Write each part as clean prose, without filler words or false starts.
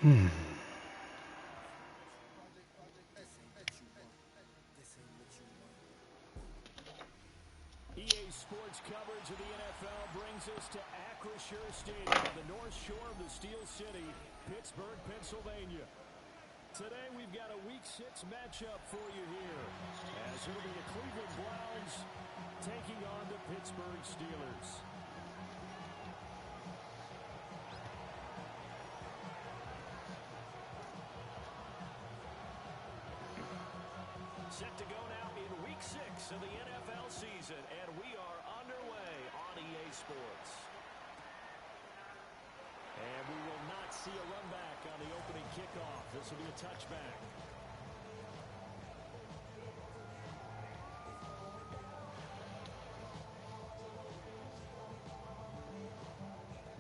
EA Sports coverage of the NFL brings us to Acrisure Stadium, the north shore of the Steel City, Pittsburgh, Pennsylvania. Today we've got a Week 6 matchup for you here, as it'll be the Cleveland Browns taking on the Pittsburgh Steelers. Set to go now in Week 6 of the NFL season, and we are underway on EA Sports. And we will not see a run back on the opening kickoff. This will be a touchback.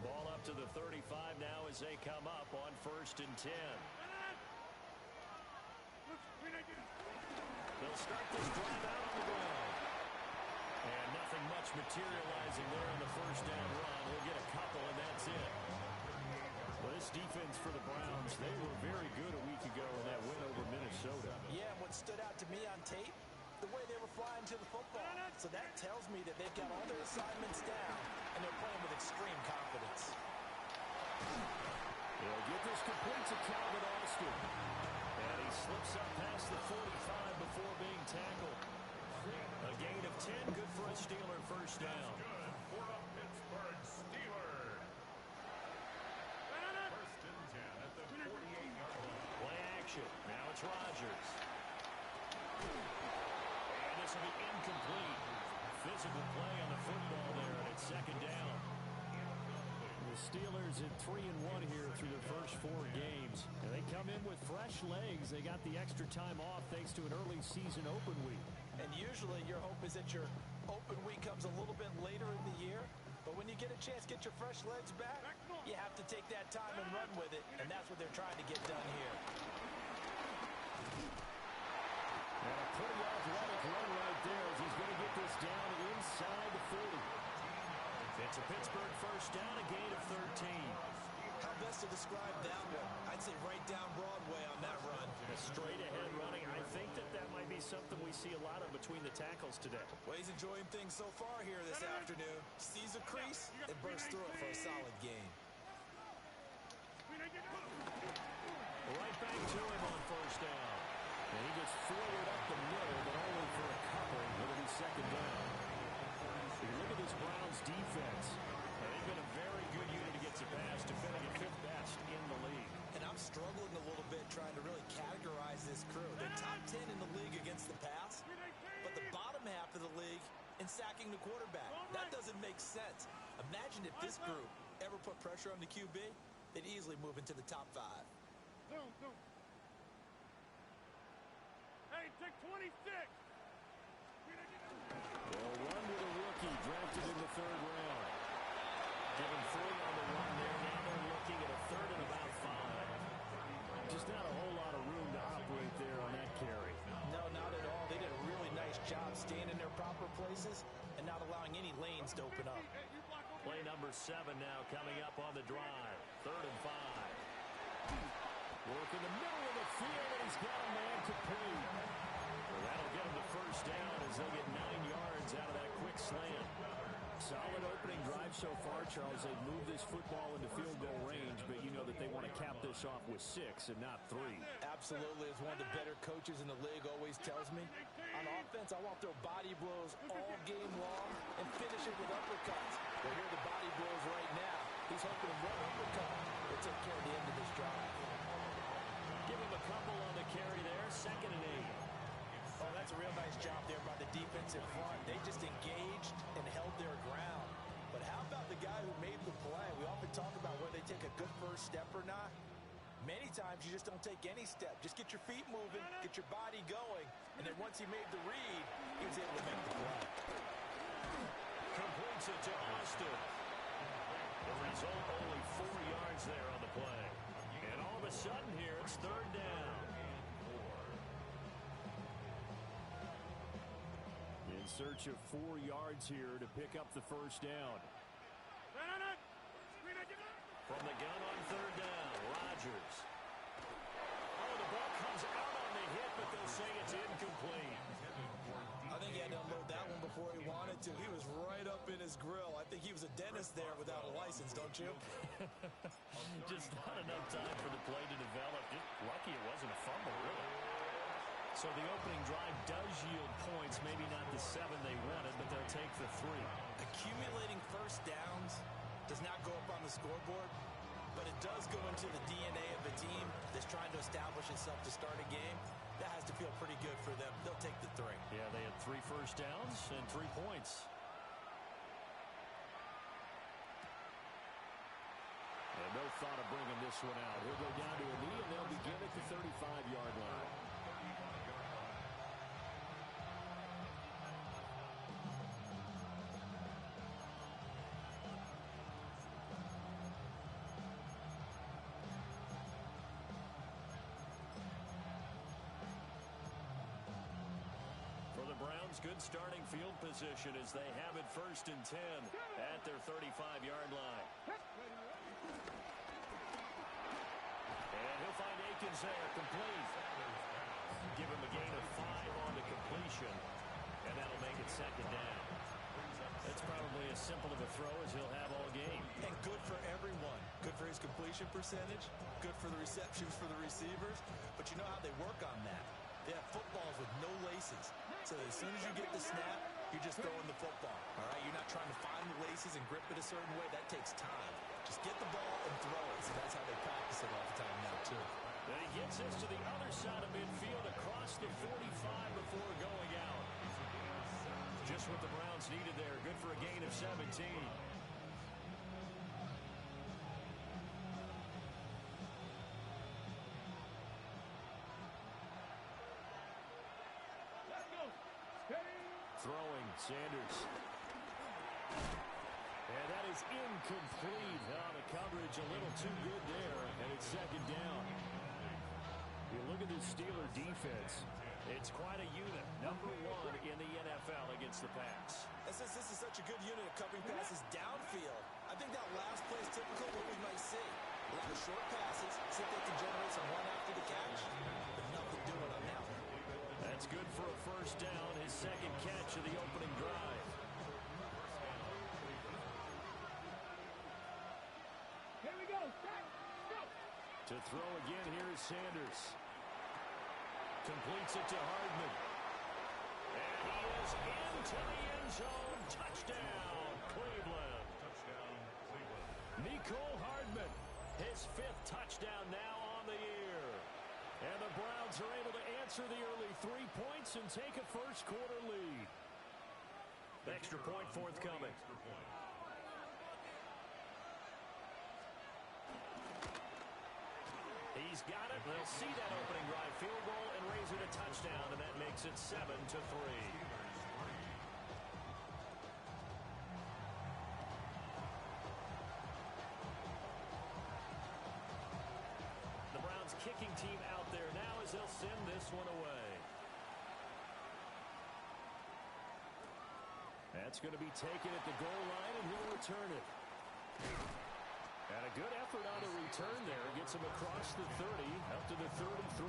Ball up to the 35 now as they come up on 1st and 10. They'll start this drive out on the ground. And nothing much materializing there on the first down run. We'll get a couple, and that's it. Well, this defense for the Browns, they were very good a week ago in that win over Minnesota. Yeah, and what stood out to me on tape, the way they were flying to the football. So that tells me that they've got all their assignments down, and they're playing with extreme confidence. They'll get this complete to Calvin Austin. And he slips up past the 45 before being tackled. A gain of 10, good for a Steeler first down. Good for a Pittsburgh Steeler. First and 10 at the 48-yard line. Play action. Now it's Rodgers. And this will be incomplete. Physical play on the football there, and it's second down. The Steelers at 3-1 here through their first 4 games. And they come in with fresh legs. They got the extra time off thanks to an early season open week. And usually your hope is that your open week comes a little bit later in the year. But when you get a chance to get your fresh legs back, you have to take that time and run with it. And that's what they're trying to get done here. And a pretty athletic run right there as he's going to get this down inside the 40. It's a Pittsburgh first down, a gain of 13. How best to describe that one? I'd say right down Broadway on that run. A straight ahead running. I think that might be something we see a lot of between the tackles today. Well, he's enjoying things so far here this afternoon. Sees a crease and bursts through it for a solid gain. Right back to him on first down. And he gets forward up the middle, but only for a couple. It'll be second down. Look at this Browns defense. They've been a very good unit against the pass, defending at 5th best in the league. And I'm struggling a little bit trying to really categorize this crew. They're top 10 in the league against the pass, but the bottom half of the league in sacking the quarterback. That doesn't make sense. Imagine if this group ever put pressure on the QB, they'd easily move into the top 5. Hey, take 26. They'll run with a rookie drafted in the 3rd round. Given 3 on the run there. Now they're looking at a 3rd and about 5. Just not a whole lot of room to operate there on that carry. No, not at all. They did a really nice job staying in their proper places and not allowing any lanes to open up. Play number 7 now coming up on the drive. 3rd and 5. Work in the middle of the field, and he's got a man to pay. Well, that'll get him the first down as they get 9 yards out of that quick slant. Solid opening drive so far, Charles. They've moved this football into field goal range, but you know that they want to cap this off with 6 and not 3. Absolutely. As one of the better coaches in the league always tells me, on offense, I want to throw body blows all game long and finish it with uppercuts. But here are the body blows right now. He's hoping one uppercut will take care of the end of this drive. Give him a couple on the carry there. 2nd and 8. Oh, that's a real nice job there by the defensive front. They just engaged and held their ground. But how about the guy who made the play? We often talk about whether they take a good first step or not. Many times you just don't take any step. Just get your feet moving, get your body going, and then once he made the read, he was able to make the play. Completes it to Austin. The result, only 4 yards there on the play. And all of a sudden here, it's 3rd down. In search of 4 yards here to pick up the first down. From the gun on 3rd down, Rodgers. tennis there without a license, don't you? Just not enough time for the play to develop. Just lucky it wasn't a fumble, really. So the opening drive does yield points. Maybe not the 7 they wanted, but they'll take the 3. Accumulating first downs does not go up on the scoreboard, but it does go into the DNA of a team that's trying to establish itself to start a game. That has to feel pretty good for them. They'll take the 3. Yeah, they had 3 first downs and 3 points. And no thought of bringing this one out. He'll go down to a knee, and they'll begin at the 35-yard line. Good starting field position as they have it 1st and 10 at their 35-yard line. And he'll find Akins there, complete. Give him a gain of 5 on the completion, and that'll make it 2nd down. That's probably as simple of a throw as he'll have all game. And good for everyone. Good for his completion percentage, good for the receptions for the receivers, but you know how they work on that. They have footballs with no laces. So as soon as you get the snap, you're just throwing the football. All right, you're not trying to find the laces and grip it a certain way. That takes time. Just get the ball and throw it. So that's how they practice it all the time now, too. Then he gets this to the other side of midfield across the 45 before going out. Just what the Browns needed there. Good for a gain of 17. Throwing, Sanders. And that is incomplete. The coverage a little too good there, and it's 2nd down. You look at the Steeler defense. It's quite a unit. Number 1 in the NFL against the pass. And since this is such a good unit of covering passes downfield, I think that last play is typical of what we might see. A lot of short passes, see if they can generate some run after the catch, but nothing doing on that one. That's good for a 1st down, his 2nd catch of the opening drive. Here we go. Go. To throw again, here is Sanders. Completes it to Hardman. And he is into the end zone. Touchdown, Cleveland. Touchdown, Cleveland. Nicole Hardman, his 5th touchdown now on the year. And the Browns are able to answer the early 3 points and take a first-quarter lead. Extra point forthcoming. He's got it. They'll see that opening drive field goal and raise it a touchdown, and that makes it 7-3. The Browns kicking team out there now as they'll send this one away. That's going to be taken at the goal line, and he'll return it. And a good effort on the return there. Gets him across the 30, up to the 33.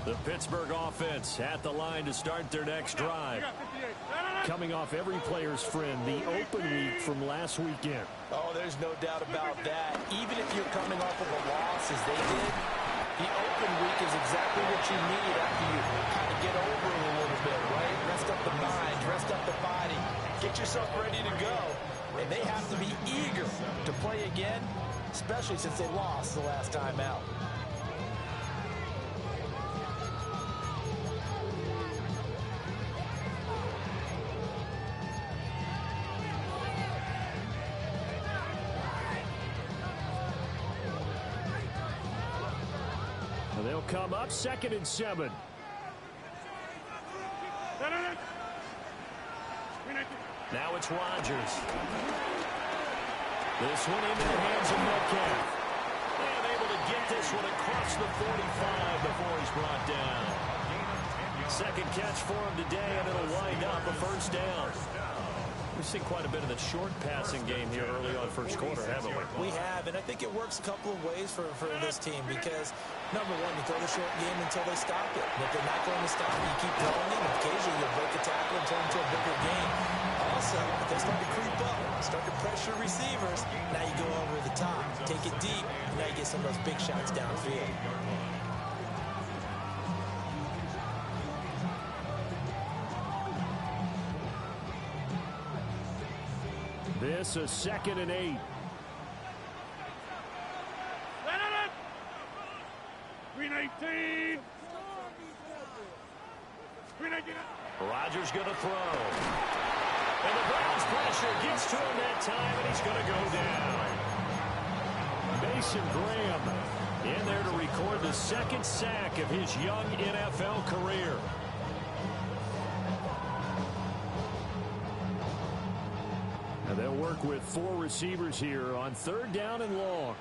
The Pittsburgh offense at the line to start their next drive. Coming off every player's friend, the open week from last weekend. Oh, there's no doubt about that. Even if you're coming off of a loss as they did, the open week is exactly what you need after you kind of get over it a little bit, right? Rest up the mind, rest up the body, get yourself ready to go. And they have to be eager to play again, especially since they lost the last time out. They'll come up 2nd and 7. Now it's Rodgers. This one into the hands of Metcalf. And able to get this one across the 45 before he's brought down. Second catch for him today, and it'll wind up a first down. We've seen quite a bit of the short passing game here early on first quarter, haven't we? We have, and I think it works a couple of ways for this team because, number one, you throw the short game until they stop it. And if they're not going to stop it, you keep throwing it. Occasionally, you'll break a tackle and turn into a bigger game. Also, if they start to creep up, start to pressure receivers, now you go over the top, take it deep, and now you get some of those big shots downfield. This is 2nd and 8. Green 18. Rodgers going to throw. And the Browns pressure gets to him that time, and he's going to go down. Mason Graham in there to record the second sack of his young NFL career. Now they'll work with 4 receivers here on 3rd down and long.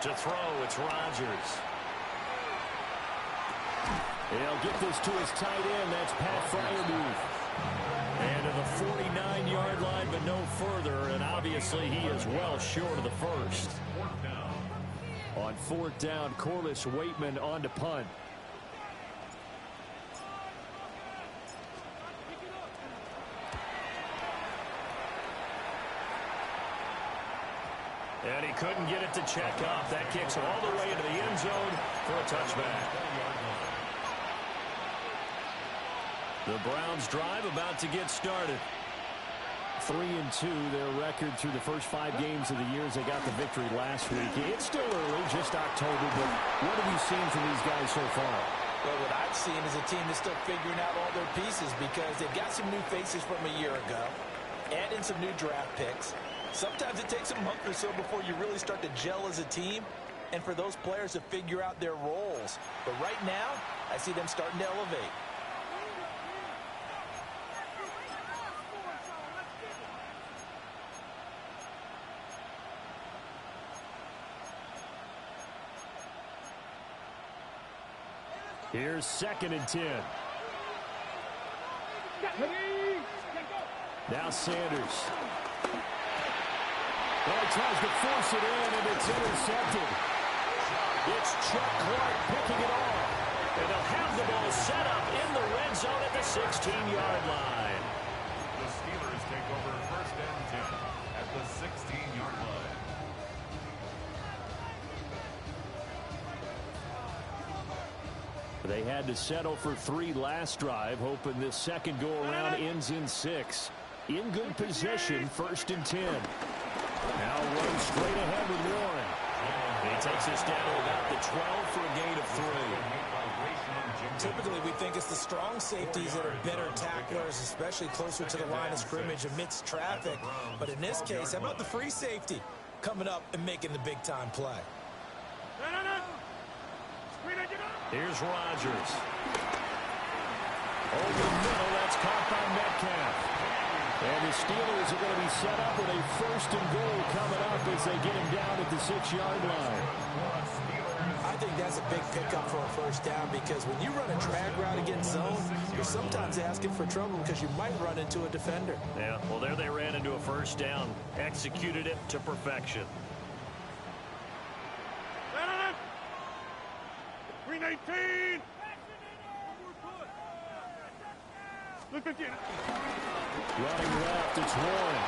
To throw, it's Rodgers. He'll get this to his tight end. That's Pat Freiermuth. And to the 49-yard line, but no further. And obviously he is well short of the first. On 4th down, Corliss Waitman on to punt. And he couldn't get it to check up. That kicks all the way into the end zone for a touchback. The Browns drive about to get started. 3-2, their record through the first 5 games of the year as they got the victory last week. It's still early, just October, but what have you seen from these guys so far? Well, what I've seen is a team that's still figuring out all their pieces because they've got some new faces from a year ago, add in some new draft picks. Sometimes it takes a month or so before you really start to gel as a team and for those players to figure out their roles. But right now, I see them starting to elevate. Here's 2nd and 10. Now Sanders. Well, he tries to force it in, and it's intercepted. It's Chuck Clark picking it off. And they'll have the ball set up in the red zone at the 16-yard line. The Steelers take over 1st and 10 at the 16-yard line. They had to settle for 3 last drive, hoping this second go-around ends in 6. In good position, 1st and 10. Now runs straight ahead with Warren. He takes us down to about the 12 for a gain of 3. Typically, we think it's the strong safeties that are better tacklers, especially closer to the line of scrimmage amidst traffic. But in this case, how about the free safety coming up and making the big-time play? Here's Rodgers. Over the middle, that's caught by Metcalf. And the Steelers are going to be set up with a 1st and goal coming up as they get him down at the 6-yard line. I think that's a big pickup for a 1st down because when you run a drag route against zone, you're sometimes asking for trouble because you might run into a defender. Yeah, well, there they ran into a 1st down. Executed it to perfection. Green 18. Look again. Running left, it's Warren.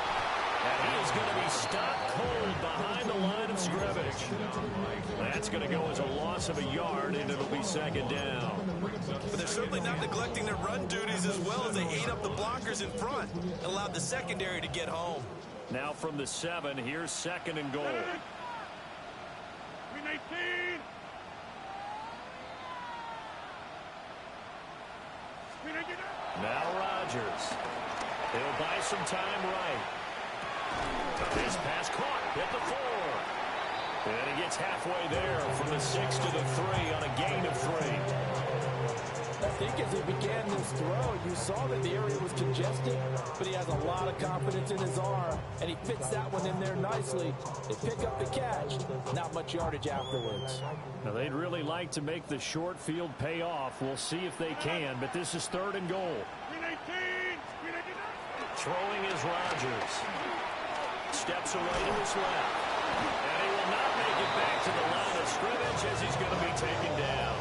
And he is going to be stopped cold behind the line of scrimmage. That's going to go as a loss of a yard, and it'll be 2nd down. But they're certainly not neglecting their run duties as well as they ate up the blockers in front and allowed the secondary to get home. Now from the 7, here's 2nd and goal. Green 18. Now Rodgers. He'll buy some time right. This pass caught at the 4. And he gets halfway there from the 6 to the 3 on a gain of 3. I think as he began this throw, you saw that the area was congested, but he has a lot of confidence in his arm, and he fits that one in there nicely. They pick up the catch, not much yardage afterwards. Now, they'd really like to make the short field pay off. We'll see if they can, but this is 3rd and goal. Throwing is Rodgers. Steps away to his left. And he will not make it back to the line of scrimmage as he's going to be taken down.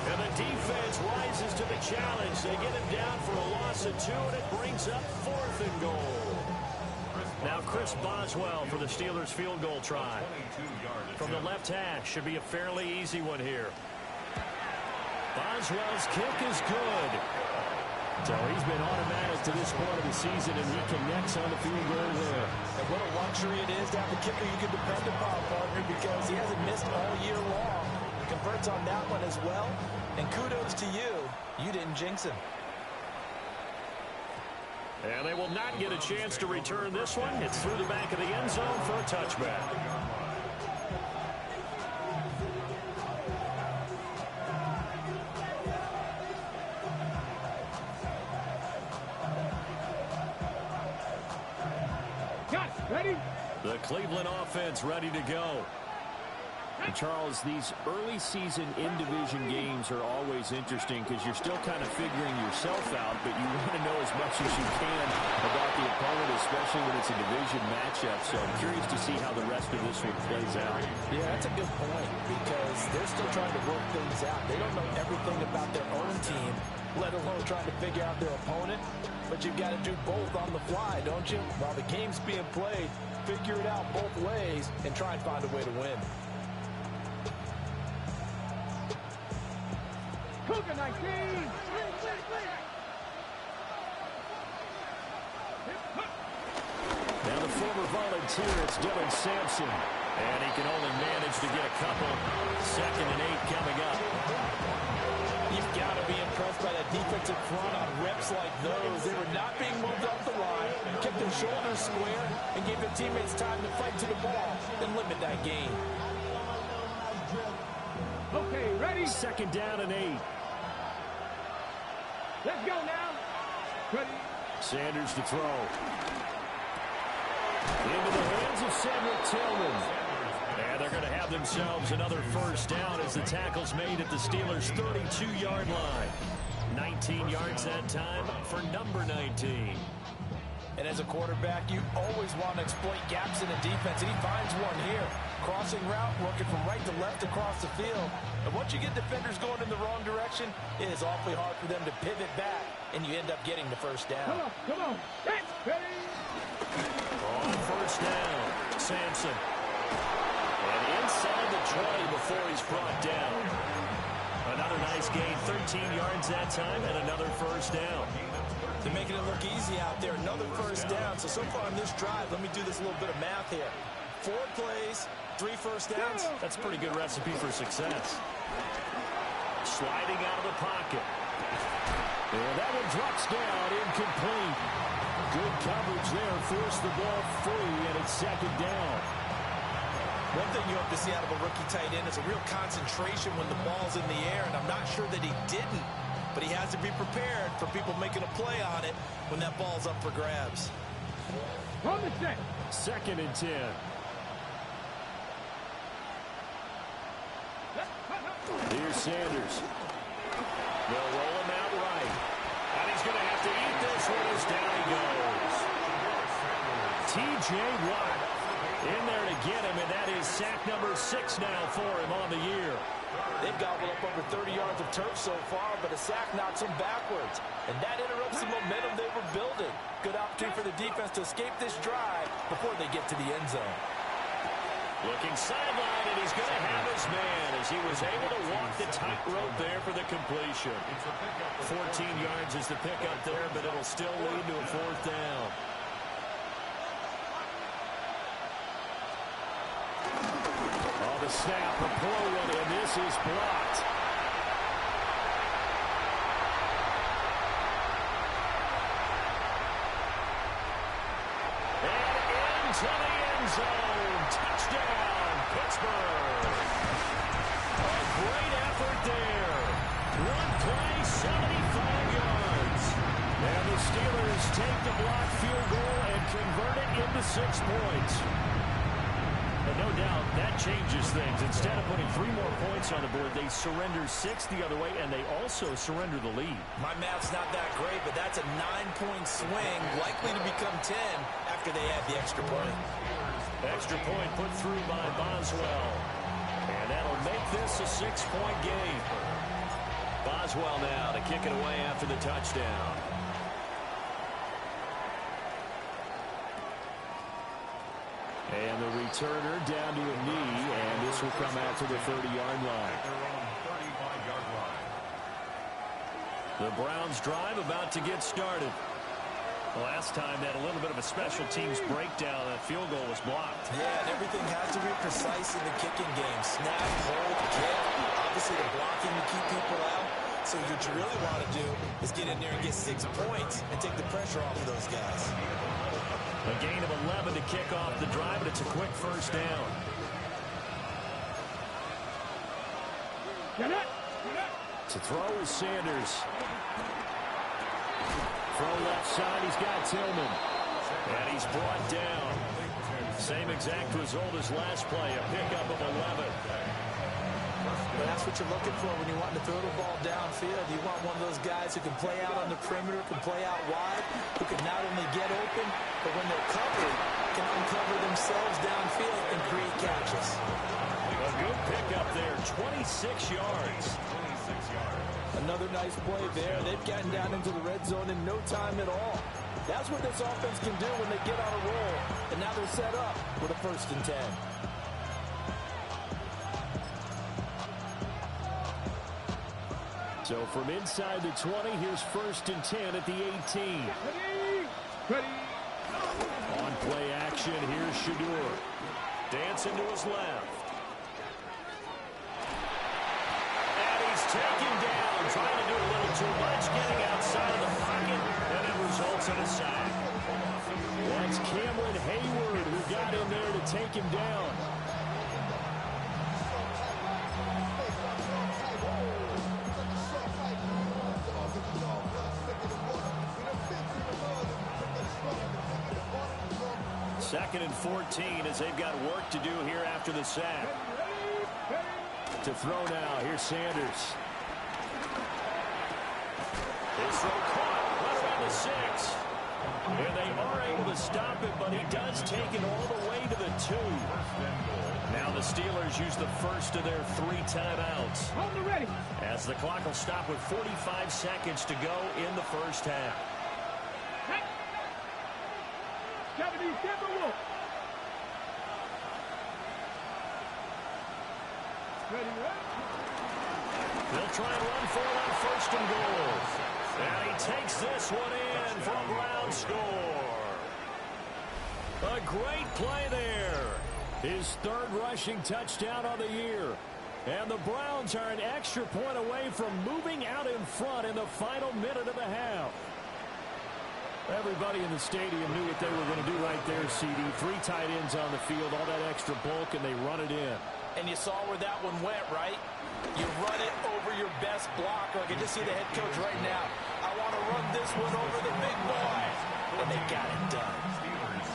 And the defense rises to the challenge. They get him down for a loss of 2, and it brings up 4th and goal. Now Chris Boswell for the Steelers field goal try. From the left hash, should be a fairly easy one here. Boswell's kick is good. So he's been automatic to this point of the season, and he connects on the field goal there. And what a luxury it is to have a kicker you can depend upon, partner, because he hasn't missed all year long. Converts on that one as well. And kudos to you. You didn't jinx him. And they will not get a chance to return this one. It's through the back of the end zone for a touchback. Ready? The Cleveland offense ready to go. And Charles, these early season in-division games are always interesting because you're still kind of figuring yourself out, but you want to know as much as you can about the opponent, especially when it's a division matchup. So I'm curious to see how the rest of this one plays out. Yeah, that's a good point because they're still trying to work things out. They don't know everything about their own team, let alone trying to figure out their opponent. But you've got to do both on the fly, don't you? While the game's being played, figure it out both ways and try and find a way to win. Cougar 19. Now the former volunteer, it's Dylan Sampson. And he can only manage to get a couple. 2nd and 8 coming up. You've got to be impressed by that defensive front on rips like those. They were not being moved off the line, kept their shoulders square, and gave their teammates time to fight to the ball and limit that gain. Okay, ready? 2nd down and 8. Let's go now. Ready? Sanders to throw. Into the hands of Cedric Tillman. And they're going to have themselves another 1st down as the tackle's made at the Steelers' 32-yard line. 19 yards that time for number 19. And as a quarterback, you always want to exploit gaps in the defense, and he finds one here. Crossing route, working from right to left across the field. And once you get defenders going in the wrong direction, it is awfully hard for them to pivot back, and you end up getting the 1st down. Come on. Ready? On 1st down, Sampson. And inside the 20 before he's brought down. Another nice gain, 13 yards that time, and another 1st down. They're making it look easy out there. Another 1st down. So far on this drive, let me do this little bit of math here. 4 plays, 3 1st downs. That's a pretty good recipe for success. Sliding out of the pocket. And that one drops down, incomplete. Good coverage there, forced the ball free, and it's 2nd down. One thing you hope to see out of a rookie tight end is a real concentration when the ball's in the air, and I'm not sure that he didn't, but he has to be prepared for people making a play on it when that ball's up for grabs. On the set. 2nd and 10. Here's Sanders. They'll roll him out right. And he's going to have to eat this one as down he goes. T.J. Watt in there to get him, and that is sack number 6 now for him on the year. They've gobbled up over 30 yards of turf so far, but a sack knocks them backwards. And that interrupts the momentum they were building. Good opportunity for the defense to escape this drive before they get to the end zone. Looking sideline, and he's going to have his man as he was able to walk the tightrope there for the completion. 14 yards is the pickup there, but it'll still lead to a 4th down. Oh, the snap, a poor one, and this is blocked. And into the end zone. Touchdown, Pittsburgh. A great effort there. One play, 75 yards. And the Steelers take the blocked field goal and convert it into to 6 points. But no doubt, that changes things. Instead of putting 3 more points on the board, they surrender 6 the other way, and they also surrender the lead. My math's not that great, but that's a 9-point swing, likely to become 10 after they add the extra point. Extra point put through by Boswell. And that'll make this a 6-point game. Boswell now to kick it away after the touchdown. And the returner down to a knee, and this will come out to the 30-yard line. The Browns drive about to get started. Last time they had a little bit of a special teams breakdown. That field goal was blocked. Yeah, and everything has to be precise in the kicking game. Snap, hold, kick. Obviously the blocking to keep people out. So what you really want to do is get in there and get 6 points and take the pressure off of those guys. A gain of 11 to kick off the drive, and it's a quick first down. To throw is Sanders. Throw left side, he's got Tillman. And he's brought down. Same exact result as last play, a pickup of 11. But that's what you're looking for when you want to throw the ball downfield. You want one of those guys who can play out on the perimeter, can play out wide, who can not only get open, but when they're covered, can uncover themselves downfield and create catches. A good pickup there, 26 yards. Another nice play there. They've gotten down into the red zone in no time at all. That's what this offense can do when they get on a roll. And now they're set up with a 1st and 10. So from inside the 20, here's 1st and 10 at the 18. On play action, here's Shadur. Dancing to his left. And he's taken down, trying to do a little too much, getting outside of the pocket, and it results in a sack. That's Cameron Hayward who got in there to take him down. Second and 14 as they've got work to do here after the sack. To throw now, here's Sanders. His throw caught, right around the 6. And they are able to stop it, but he does take it all the way to the 2. Now the Steelers use the first of their 3 timeouts. As the clock will stop with 45 seconds to go in the first half. They'll try and run for it on 1st and goal. And he takes this one in for a ground score. A great play there. His 3rd rushing touchdown on the year. And the Browns are an extra point away from moving out in front in the final minute of the half. Everybody in the stadium knew what they were going to do right there, CD. 3 tight ends on the field, all that extra bulk, and they run it in. And you saw where that one went, right? You run it over your best blocker. I can just see the head coach right now. I want to run this one over the big boy. And they got it done. Steelers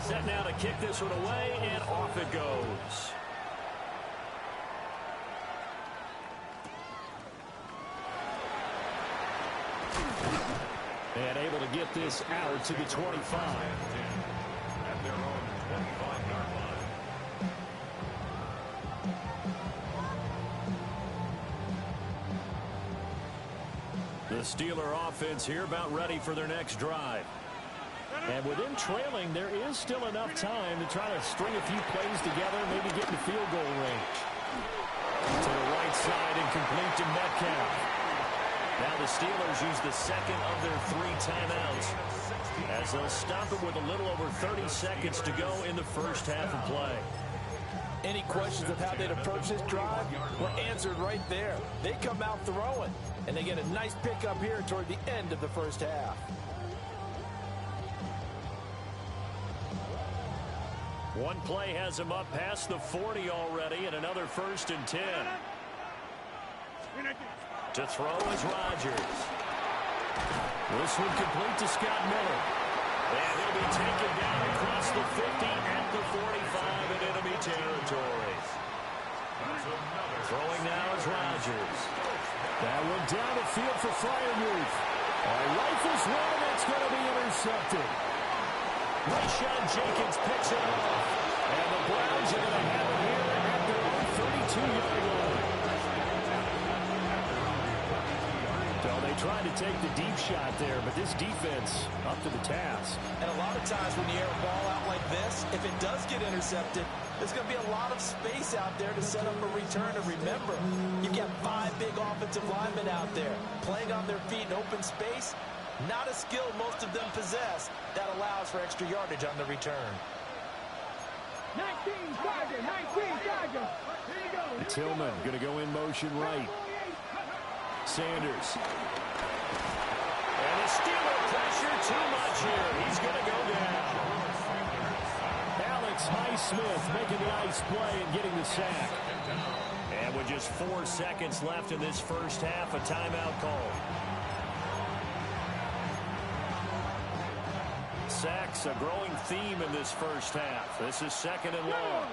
13. Set now to kick this one away, and off it goes. And able to get this out to the 25. At their own 25-yard line. The Steeler offense here about ready for their next drive. And with them trailing, there is still enough time to try to string a few plays together, maybe get in field goal range. To the right side and complete to Metcalf. Now the Steelers use the second of their 3 timeouts as they'll stop it with a little over 30 seconds to go in the first half of play. Any questions of how they'd approach this drive were answered right there. They come out throwing, and they get a nice pickup here toward the end of the first half. One play has him up past the 40 already, and another 1st and 10. To throw is Rodgers. This one complete to Scott Miller. And he'll be taken down across the 50 at the 45 in enemy territory. Throwing now is Rodgers. That one down the field for Freiermuth. Rifles one, it's going to be intercepted. Rashawn Jenkins picks it off. And the Browns are going to have it here at their own 32-yard line. So they tried to take the deep shot there, but this defense up to the task. And a lot of times when you air a ball out like this, if it does get intercepted, there's going to be a lot of space out there to set up a return. And remember, you've got 5 big offensive linemen out there playing on their feet in open space. Not a skill most of them possess that allows for extra yardage on the return. 19 Tiger, 19 Tiger. Here you go. Tillman going to go in motion right. Sanders. And the Steeler pressure too much here. He's going to go down. Alex Highsmith making the nice play and getting the sack. And with just 4 seconds left in this first half, a timeout call. Sacks, a growing theme in this first half. This is second and long.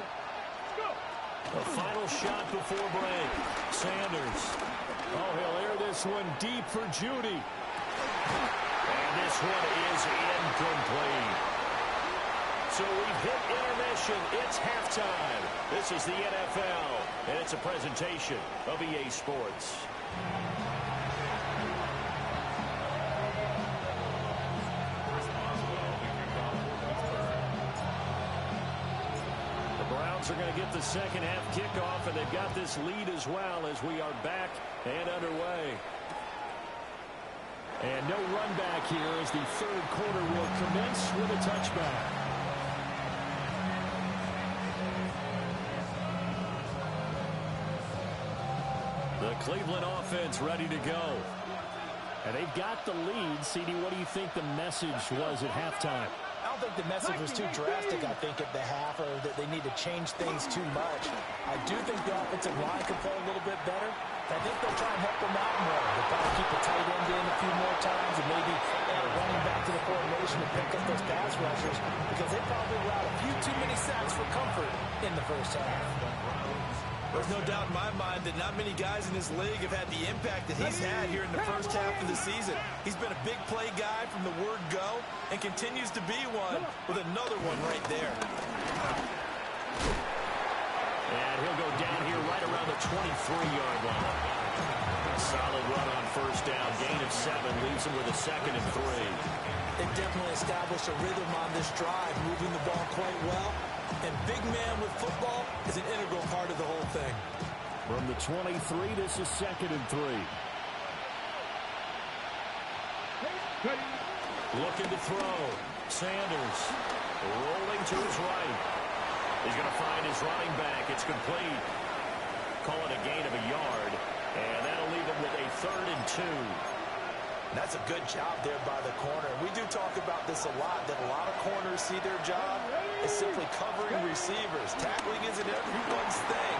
A final shot before break. Sanders. Oh, he'll air this one deep for Judy. And this one is incomplete. So we've hit intermission. It's halftime. This is the NFL, and it's a presentation of EA Sports. Are going to get the second half kickoff, and they've got this lead as well as we are back and underway. And no run back here as the third quarter will commence with a touchback. The Cleveland offense ready to go. And they've got the lead. CD, what do you think the message was at halftime? I don't think the message was too drastic, I think, at the half, or that they need to change things too much. I do think the offensive line can play a little bit better. I think they'll try and help them out more. They'll probably keep the tight end in a few more times and maybe add a running back to the formation and pick up those pass rushers because they probably allowed a few too many sacks for comfort in the first half. There's no doubt in my mind that not many guys in this league have had the impact that he's had here in the first half of the season. He's been a big play guy from the word go and continues to be one with another one right there. And he'll go down here right around the 23-yard line. Solid run on first down. Gain of 7 leaves him with a 2nd and 3. They've definitely established a rhythm on this drive, moving the ball quite well. And big man with football is an integral part of the whole thing. From the 23, this is 2nd and 3. Looking to throw. Sanders rolling to his right. He's going to find his running back. It's complete. Call it a gain of a yard. And that'll leave him with a 3rd and 2. That's a good job there by the corner. We do talk about this a lot, that a lot of corners see their job as simply covering receivers. Tackling isn't everyone's thing.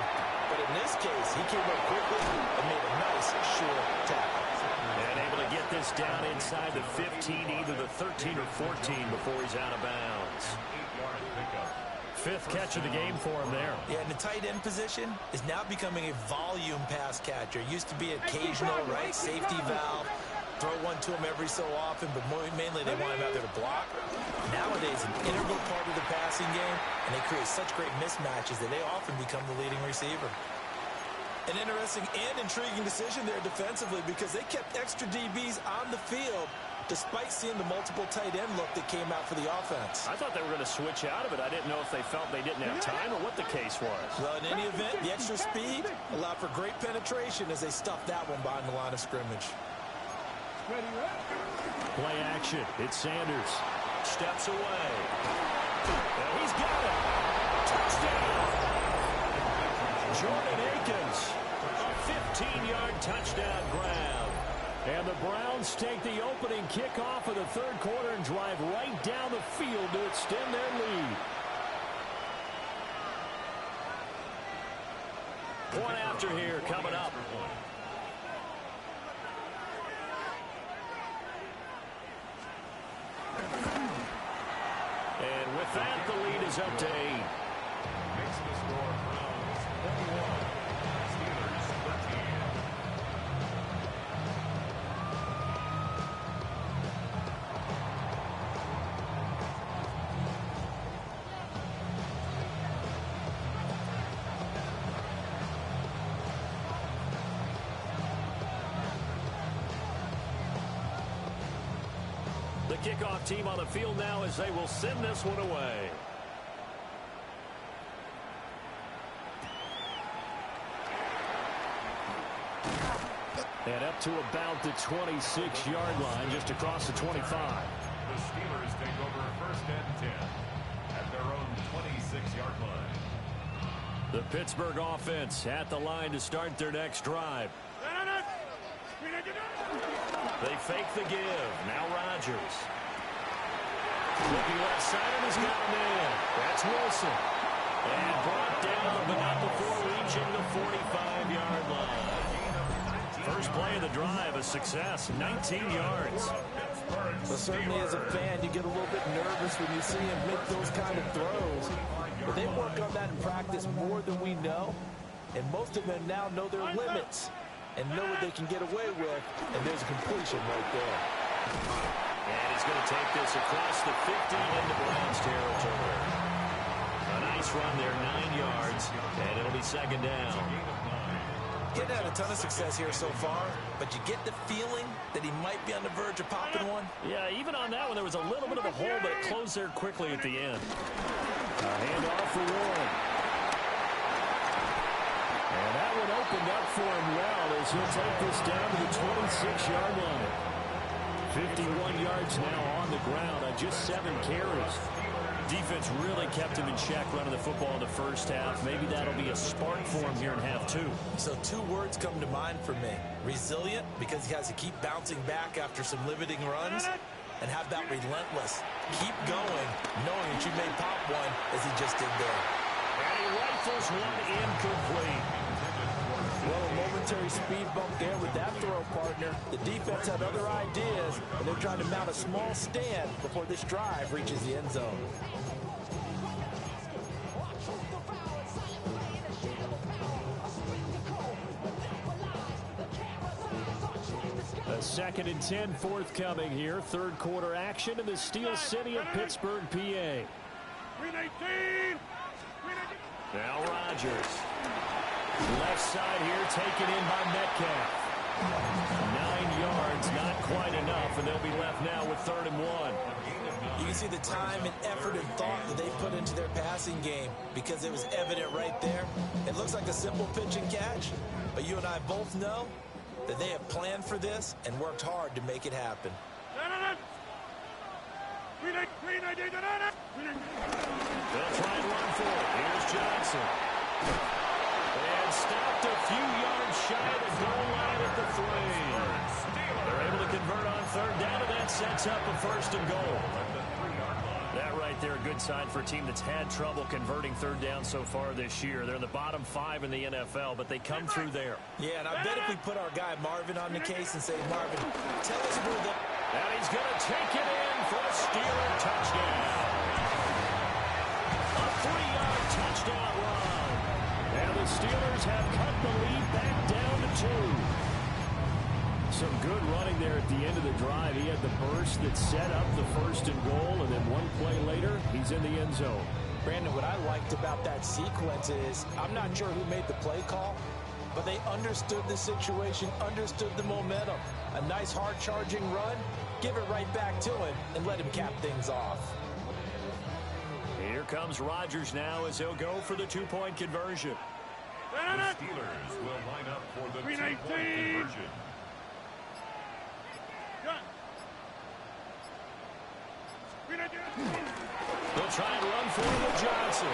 But in this case, he came up quickly and made a nice, sure tackle. And able to get this down inside the 15, either the 13 or 14 before he's out of bounds. 5th catch of the game for him there. Yeah, and the tight end position is now becoming a volume pass catcher. Used to be occasional, right, safety valve. Throw one to him every so often, but mainly they want him out there to block. Nowadays, an integral part of the passing game, and they create such great mismatches that they often become the leading receiver. An interesting and intriguing decision there defensively because they kept extra DBs on the field despite seeing the multiple tight end look that came out for the offense. I thought they were going to switch out of it. I didn't know if they felt they didn't have time or what the case was. Well, in any event, the extra speed allowed for great penetration as they stuffed that one behind the line of scrimmage. Play action. It's Sanders. Steps away. And he's got it. Touchdown. Jordan Akins. A 15-yard touchdown grab. And the Browns take the opening kickoff of the third quarter and drive right down the field to extend their lead. Point after here coming up. With that, the lead is up to 8. Makes the score Browns 21, Steelers 13. The kickoff team on the field now as they will send this one away. And up to about the 26-yard line, just across the 25. The Steelers take over first and 10 at their own 26-yard line. The Pittsburgh offense at the line to start their next drive. They fake the give. Now Rodgers. Looking left side and he's got him in. That's Wilson. And brought down, but not before reaching the 45-yard line. First play of the drive, a success, 19 yards. But certainly as a fan, you get a little bit nervous when you see him make those kind of throws. But they work on that in practice more than we know. And most of them now know their limits and know what they can get away with. And there's a completion right there. And he's going to take this across the 50 into Browns territory. A nice run there, 9 yards, and it'll be second down. Getting had a ton of success here so far, but you get the feeling that he might be on the verge of popping one. Yeah, even on that one, there was a little bit of a hole, but it closed there quickly at the end. A handoff for Warren. And that one opened up for him well as he'll take this down to the 26-yard line. 51 yards now on the ground on just 7 carries. Defense really kept him in check running the football in the first half. Maybe that'll be a spark for him here in half 2. So 2 words come to mind for me. Resilient, because he has to keep bouncing back after some limiting runs. And have that relentless. Keep going, knowing that you may pop one as he just did there. And he rifles one incomplete. Well, a momentary speed bump there with that throw, partner. The defense had other ideas, and they're trying to mount a small stand before this drive reaches the end zone. A 2nd and 10 forthcoming here. Third quarter action in the Steel City of Pittsburgh, PA. Now Rodgers. Left side here taken in by Metcalf. 9 yards, not quite enough, and they'll be left now with 3rd and 1. You can see the time and effort and thought that they put into their passing game because it was evident right there. It looks like a simple pitch and catch, but you and I both know that they have planned for this and worked hard to make it happen. They'll try and run for it. Here's Johnson. And stopped a few yards shy of the goal line at the 3. They're able to convert on 3rd down, and that sets up a 1st and goal. That right there, a good sign for a team that's had trouble converting 3rd down so far this year. They're in the bottom 5 in the NFL, but they come through there. Yeah, and I bet if we put our guy Marvin on the case and say, Marvin, tell us where the... And he's going to take it in for a Steeler touchdown. A 3-yard touchdown run. And the Steelers have cut the lead back down to 2. Some good running there at the end of the drive. He had the burst that set up the 1st and goal, and then one play later, he's in the end zone. Brandon, what I liked about that sequence is I'm not sure who made the play call, but they understood the situation, understood the momentum. A nice hard-charging run, give it right back to him, and let him cap things off. Here comes Rodgers now as he'll go for the 2-point conversion. The Steelers will line up for the 2-point conversion. They'll try and run for it with Johnson.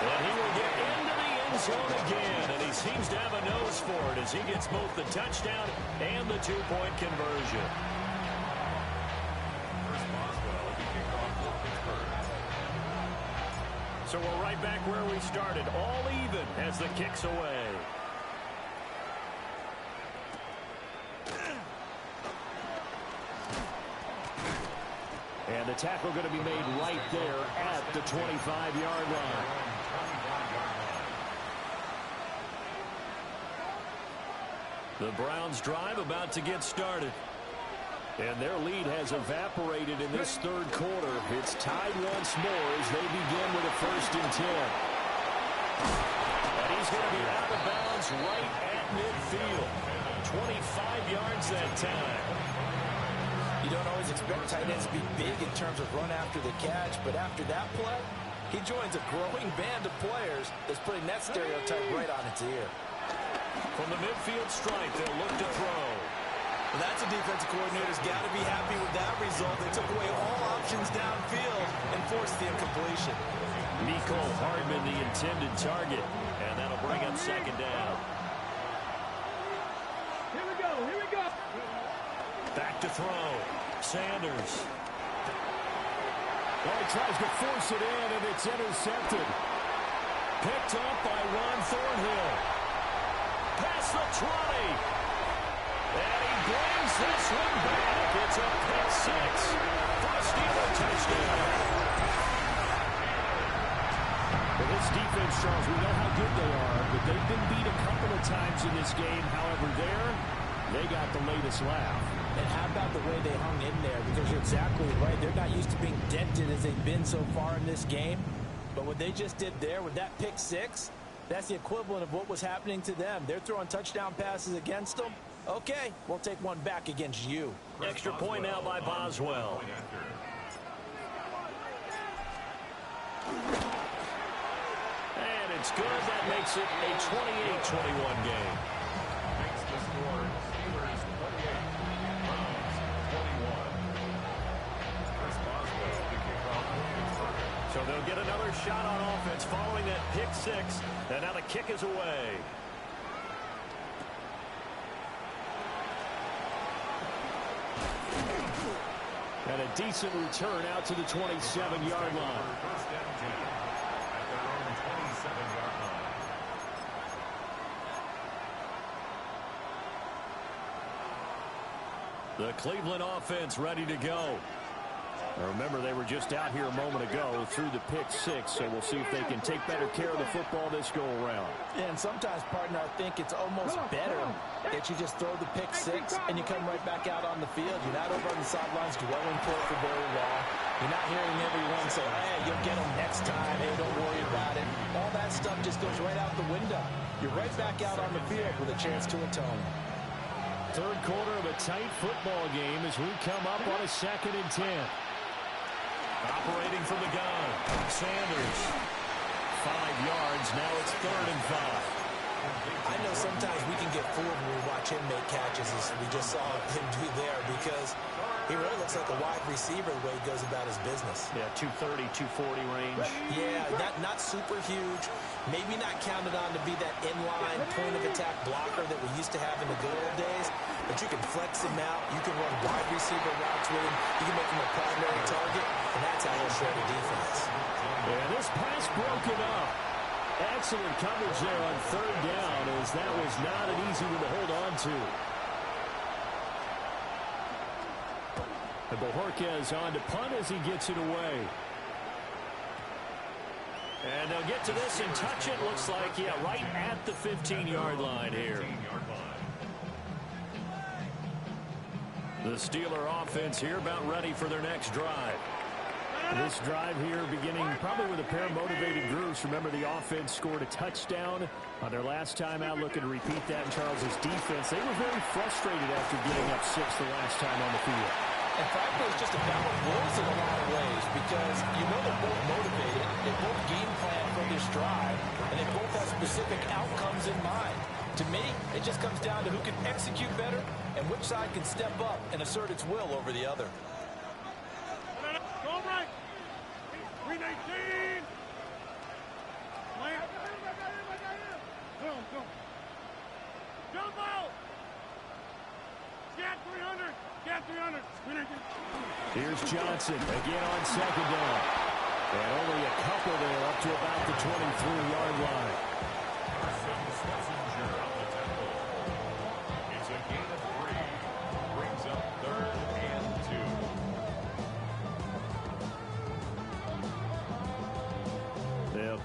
And he will get into the end zone again. And he seems to have a nose for it as he gets both the touchdown and the 2-point conversion. First Boswell to kick off for Pittsburgh. So we're right back where we started. All even as the kick's away. And And the tackle going to be made right there at the 25-yard line. The Browns drive about to get started. And their lead has evaporated in this third quarter. It's tied once more as they begin with a 1st and 10. And he's going to be out of bounds right at midfield. 25 yards that time. You don't always expect tight ends to be big in terms of run after the catch, but after that play, he joins a growing band of players that's putting that stereotype right on its ear. From the midfield stripe, they'll look to throw. Well, that's a defensive coordinator's got to be happy with that result. They took away all options downfield and forced the incompletion. Nico Hardman, the intended target, and that'll bring up 2nd down. Here we go. Here we go. Back to throw. Sanders. Oh, he tries to force it in, and it's intercepted. Picked up by Ron Thornhill. Past the 20. And he brings this one back. It's a pick 6 for a Steeler touchdown. Well, this defense, Charles, we know how good they are, but they've been beat a couple of times in this game. However, they got the latest laugh. And how about the way they hung in there? Because you're exactly right. They're not used to being dented as they've been so far in this game. But what they just did there with that pick 6, that's the equivalent of what was happening to them. They're throwing touchdown passes against them. Okay, we'll take one back against you. Extra point now by Boswell. And it's good. That makes it a 28-21 game. Makes the score Steelers 28, Browns 21. Chris Boswell to kick off for Pittsburgh. So they'll get another shot on offense following that pick 6. And now the kick is away. And a decent return out to the 27-yard line. 1st and 10 at their own 27-yard line. The Cleveland offense ready to go. Now remember, they were just out here a moment ago through the pick 6, so we'll see if they can take better care of the football this go around. And sometimes, partner, I think it's almost better that you just throw the pick 6 and you come right back out on the field. You're not over on the sidelines dwelling for it for very long. You're not hearing everyone say, hey, you'll get them next time. Hey, don't worry about it. All that stuff just goes right out the window. You're right back out on the field with a chance to atone. Third quarter of a tight football game as we come up on a 2nd and 10. Operating from the gun, Sanders. 5 yards, now it's 3rd and 5. I know sometimes we can get fooled when we watch him make catches, as we just saw him do there, because he really looks like a wide receiver the way he goes about his business. Yeah, 230, 240 range. Yeah, not super huge. Maybe not counted on to be that inline point-of-attack blocker that we used to have in the good old days, but you can flex him out. You can run wide receiver routes with him. You can make him a primary target, and that's how he'll shred a defense. And this pass broken up. Excellent coverage there on 3rd down, as that was not an easy one to hold on to. And Bojorquez on to punt as he gets it away. And they'll get to this and touch it. Looks like, yeah, right at the 15-yard line here. 15-yard line. The Steeler offense here about ready for their next drive. This drive here beginning probably with a pair of motivated groups. Remember, the offense scored a touchdown on their last time out. Looking to repeat that in Charles's defense. They were very frustrated after getting up 6 the last time on the field. And frankly, it's just a battle of wills in a lot of ways, because you know they're both motivated, they both game plan for this drive, and they both have specific outcomes in mind. To me, it just comes down to who can execute better and which side can step up and assert its will over the other. Go right. 319. Go. Jump out. Scat 300. Scat 300. 319. Here's Johnson again on 2nd down. And only a couple there up to about the 23-yard line. Schlesinger on the tackle. It's a gain of 3. Brings up 3rd and 2.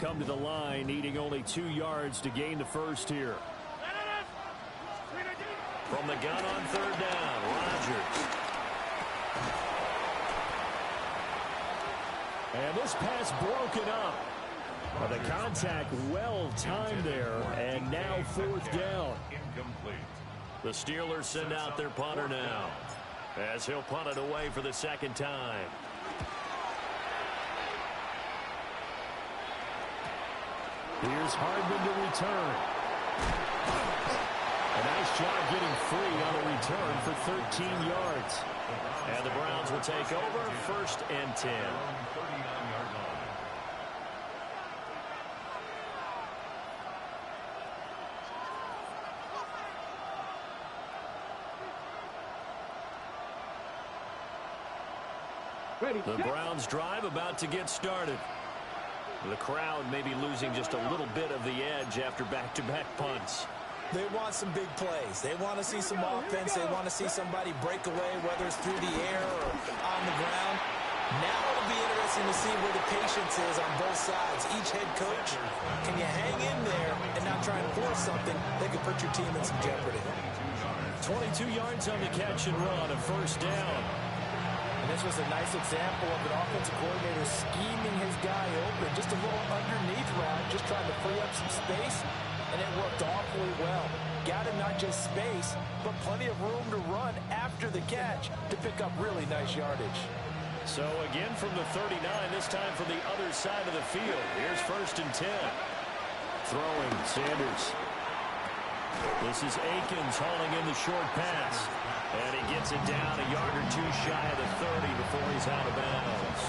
come to the line, needing only 2 yards to gain the first here. From the gun on third down, Rodgers. And this pass broken up. The contact well timed there, and now fourth down. Incomplete. The Steelers send out their punter now, as he'll punt it away for the second time. Here's Hardman to return. A nice job getting free on the return for 13 yards. And the Browns will take over, 1st and 10. 39-yard line. The Browns drive about to get started. The crowd may be losing just a little bit of the edge after back-to-back punts. They want some big plays. They want to see some offense. They want to see somebody break away, whether it's through the air or on the ground. Now it'll be interesting to see where the patience is on both sides. Each head coach, can you hang in there and not try and force something that could put your team in some jeopardy? 22 yards on the catch and run, a first down. And this was a nice example of an offensive coordinator scheming his guy open. Just a little underneath route, just trying to free up some space, and it worked awfully well. Got him not just space, but plenty of room to run after the catch to pick up really nice yardage. So again from the 39, this time from the other side of the field. Here's 1st and 10. Throwing, Sanders. This is Akins hauling in the short pass. And he gets it down a yard or 2 shy of the 30 before he's out of bounds.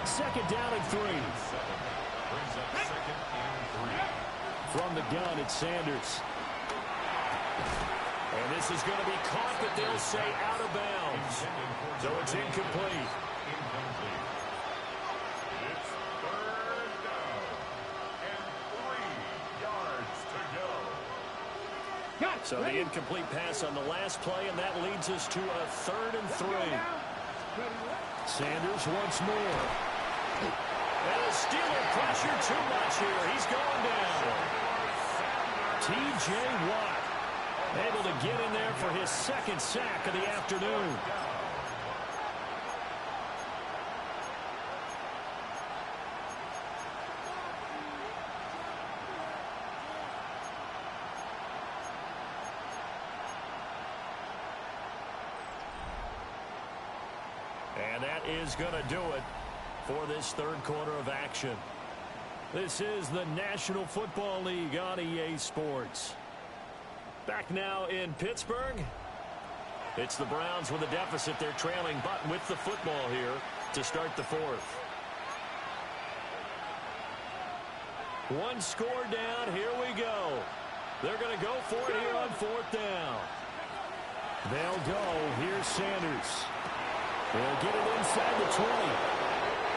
2nd down and 3. Brings up 2nd and 3. From the gun, it's Sanders. And this is going to be caught, but they'll say out of bounds. So it's incomplete. Incomplete. It's 3rd down and 3 yards to go. So the incomplete pass on the last play, and that leads us to a 3rd and 3. Sanders once more. And the Steeler pressure too much here. He's going down. T.J. Watt able to get in there for his 2nd sack of the afternoon. And that is going to do it for this 3rd quarter of action. This is the National Football League on EA Sports. Back now in Pittsburgh. It's the Browns with a deficit. They're trailing, but with the football here to start the 4th. 1 score down. Here we go. They're going to go for it here on 4th down. They'll go. Here's Sanders. They'll get it inside the 20.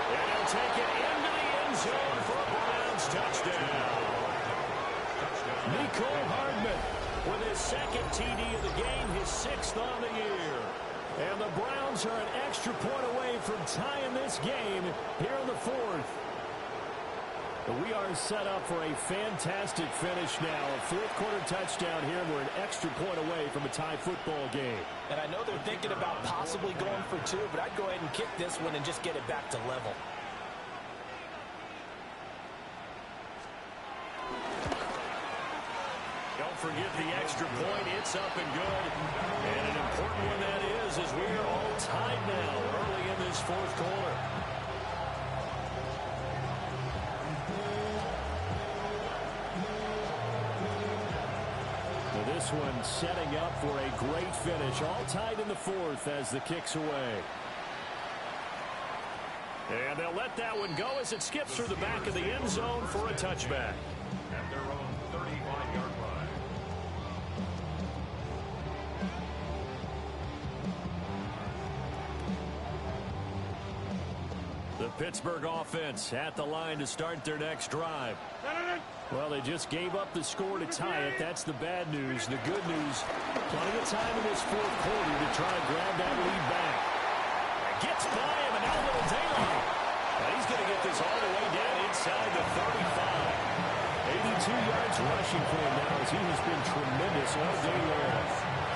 And he'll take it into the end zone for a Browns touchdown. Nicole Hardman with his 2nd TD of the game, his 6th on the year. And the Browns are an extra point away from tying this game here in the 4th. We are set up for a fantastic finish now. A 4th quarter touchdown here. We're an extra point away from a tie football game. And I know they're thinking about possibly going for 2, but I'd go ahead and kick this one and just get it back to level. Don't forget the extra point. It's up and good. And an important one that is, as we are all tied now early in this 4th quarter. This one setting up for a great finish. All tied in the 4th as the kick's away. And they'll let that one go as it skips through the back of the end zone for a touchback. At their own 35-yard line. The Pittsburgh offense at the line to start their next drive. Well, they just gave up the score to tie it. That's the bad news. The good news, plenty of time in this 4th quarter to try to grab that lead back. Gets by him, and now a little daylight. And he's going to get this all the way down inside the 35. 82 yards rushing for him now as he has been tremendous all day long.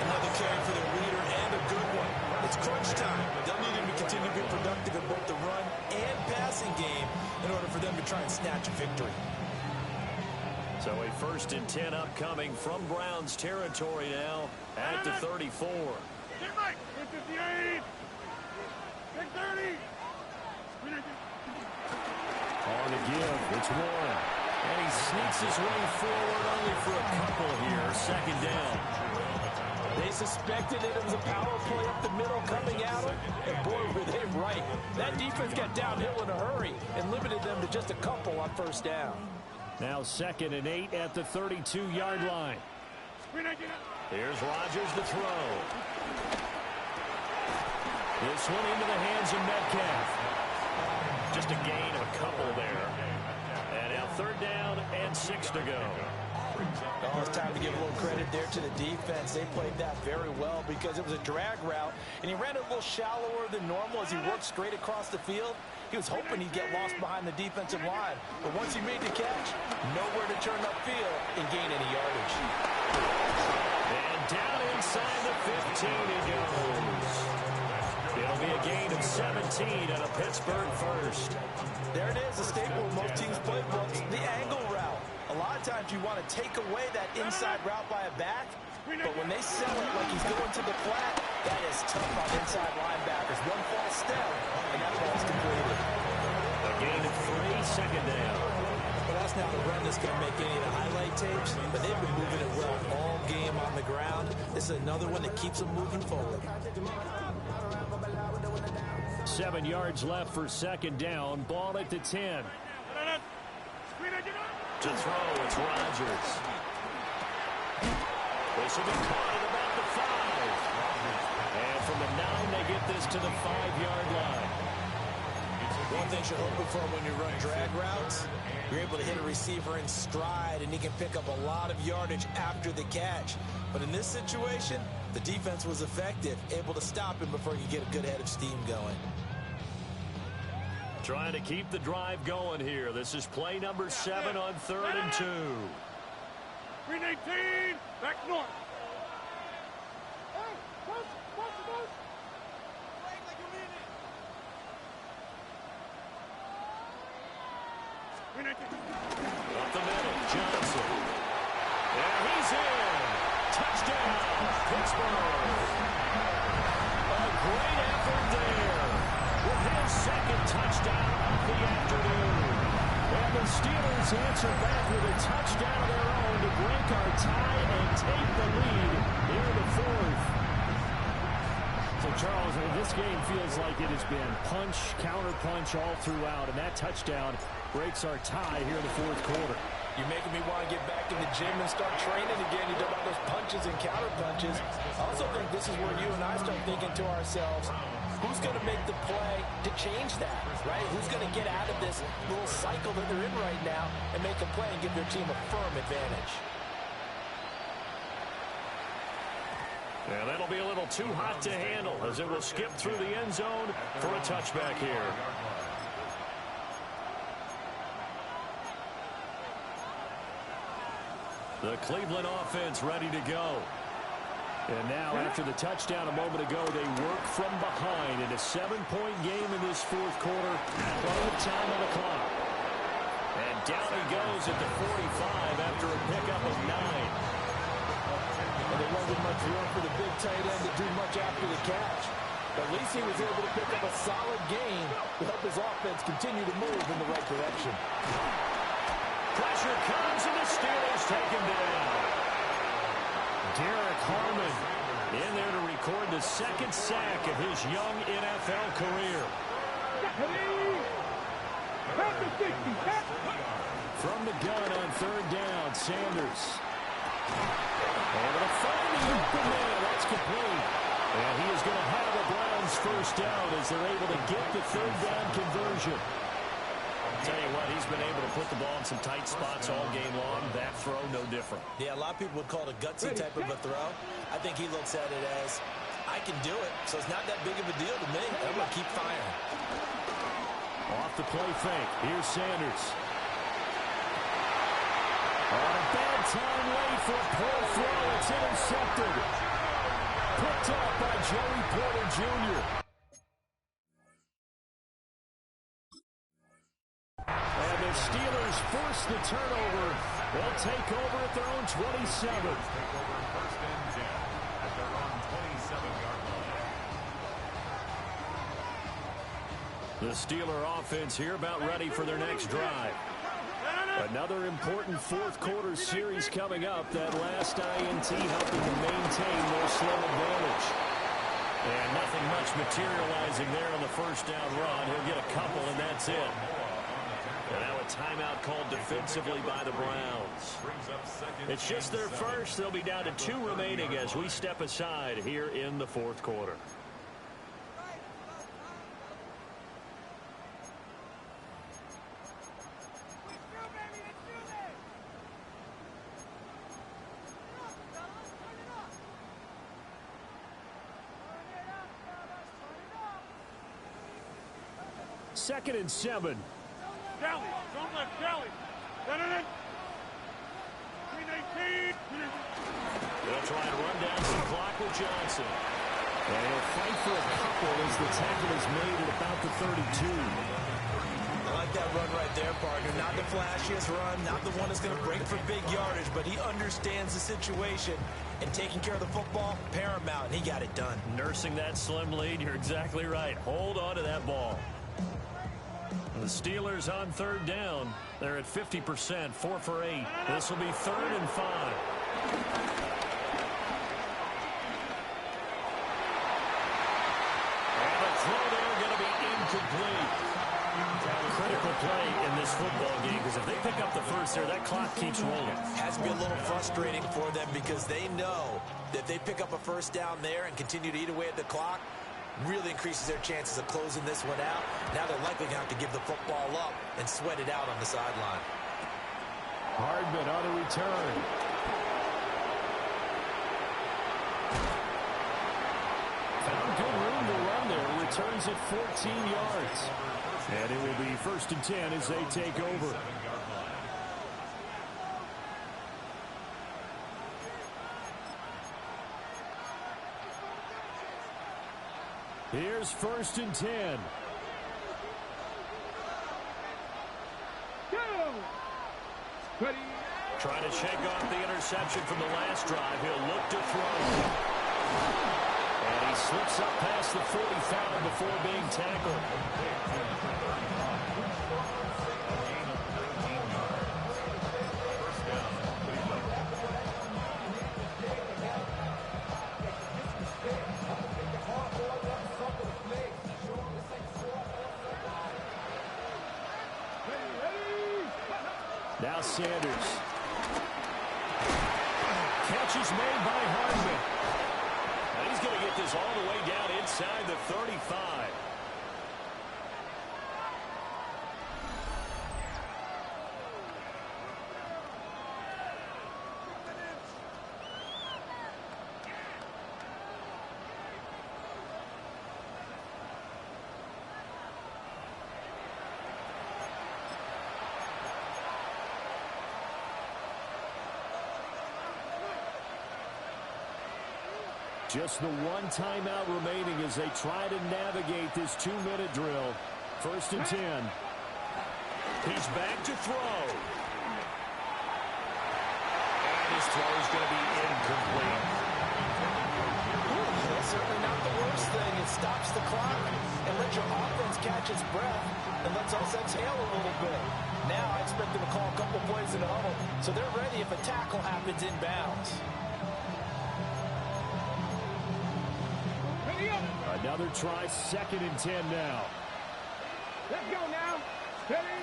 Another carry for their leader and a good one. It's crunch time. They'll need him to continue to be productive in both the run and passing game in order for them to try and snatch a victory. So a 1st and 10 upcoming from Browns territory now at the 34. Get Mike. 58. 630. On the give, it's Warren. And he sneaks his way forward only for a couple here. 2nd down. They suspected that it was a power play up the middle coming at them, and boy, were they right. That defense got downhill in a hurry and limited them to just a couple on 1st down. Now 2nd and 8 at the 32-yard line. Here's Rodgers to throw. This one into the hands of Metcalf. Just a gain of a couple there. And now 3rd down and 6 to go. Oh, it's time to give a little credit there to the defense. They played that very well because it was a drag route, and he ran it a little shallower than normal as he worked straight across the field. He was hoping he'd get lost behind the defensive line, but once he made the catch, nowhere to turn upfield and gain any yardage. And down inside the 15 he goes. It'll be a gain of 17 and a Pittsburgh 1st. There it is, a staple of most teams' playbooks, the angle route. A lot of times you want to take away that inside route by a back, but when they sell it like he's going to the flat, that is tough on inside linebackers. One false step, and that ball's completed. A gain of 3, 2nd down. Well, that's not a run that's going to make any of the highlight tapes, but they've been moving it well all game on the ground. This is another one that keeps them moving forward. 7 yards left for 2nd down. Ball at the 10. To throw, it's Rodgers. This will be caught at about the 5. And from the 9, they get this to the 5-yard line. One thing you're hoping for when you run drag routes, you're able to hit a receiver in stride, and he can pick up a lot of yardage after the catch. But in this situation, the defense was effective, able to stop him before he could get a good head of steam going. Trying to keep the drive going here. This is play number 7 on 3rd and 2. 319. Back north. Up the middle, Johnson. And he's in. Touchdown, Pittsburgh. A great effort there with his 2nd touchdown of the afternoon. And the Steelers answer back with a touchdown of their own to break our tie and take the lead here in the 4th. So, Charles, this game feels like it has been punch, counter-punch all throughout, and that touchdown breaks our tie here in the 4th quarter. You're making me want to get back in the gym and start training again. You talk about those punches and counter punches. I also think this is where you and I start thinking to ourselves, who's going to make the play to change that, right? Who's going to get out of this little cycle that they're in right now and make a play and give their team a firm advantage? And that'll be a little too hot to handle as it will skip through the end zone for a touchback here. The Cleveland offense ready to go. And now, after the touchdown a moment ago, they work from behind in a 7-point game in this 4th quarter. Plenty of time on the clock. And down he goes at the 45 after a pickup of 9. And there wasn't much room for the big tight end to do much after the catch. But at least he was able to pick up a solid gain to help his offense continue to move in the right direction. Pressure comes, and the Steelers take him down. Derek Harmon in there to record the 2nd sack of his young NFL career. From the gun on 3rd down, Sanders. Able to find the open man. That's complete. And he is going to have the Browns 1st down as they're able to get the 3rd down conversion. Tell you what, he's been able to put the ball in some tight spots all game long. That throw, no different. Yeah, a lot of people would call it a gutsy type of a throw. I think he looks at it as, I can do it, so it's not that big of a deal to me. I'm going to keep firing. Off the play fake. Here's Sanders. On a bad time late for a poor throw. It's intercepted. Picked up by Joey Porter Jr. And the Steelers force the turnover. They'll take over at their own 27. Take over first and 10 at their own 27-yard line. The Steeler offense here about ready for their next drive. Another important fourth-quarter series coming up. That last INT helping to maintain their slow advantage. And nothing much materializing there on the first down run. He'll get a couple, and that's it. And now a timeout called defensively by the Browns. It's just their first. They'll be down to 2 remaining as we step aside here in the fourth quarter. Second and 7. Kelly, don't let Kelly. Get it in. 319. They'll try and run down some clock with Johnson. And he'll fight for a couple as the tackle is made at about the 32. I like that run right there, partner. Not the flashiest run, not the one that's going to break for big yardage, but he understands the situation. And taking care of the football, paramount, and he got it done. Nursing that slim lead, you're exactly right. Hold on to that ball. The Steelers on third down. They're at 50%, 4 for 8. This will be 3rd and 5. And the throw there going to be incomplete. Critical play in this football game because if they pick up the first there, that clock keeps rolling. Has to be a little frustrating for them because they know that if they pick up a first down there and continue to eat away at the clock, really increases their chances of closing this one out. Now they're likely going to have to give the football up and sweat it out on the sideline. Hardman on the return. Found good room to run there. Returns at 14 yards. And it will be 1st and 10 as they take over. Here's 1st and 10. Ready. Trying to shake off the interception from the last drive. He'll look to throw. And he slips up past the 45 before being tackled. Now Sanders. Catch is made by Hardman. And he's going to get this all the way down inside the 35. Just the one timeout remaining as they try to navigate this 2-minute drill. 1st and 10. He's back to throw. And his throw is going to be incomplete. That's certainly not the worst thing. It stops the clock and lets your offense catch its breath and lets us exhale a little bit. Now I expect them to call a couple plays in the huddle so they're ready if a tackle happens inbounds. Another try, 2nd and 10 now. Let's go now. Ready.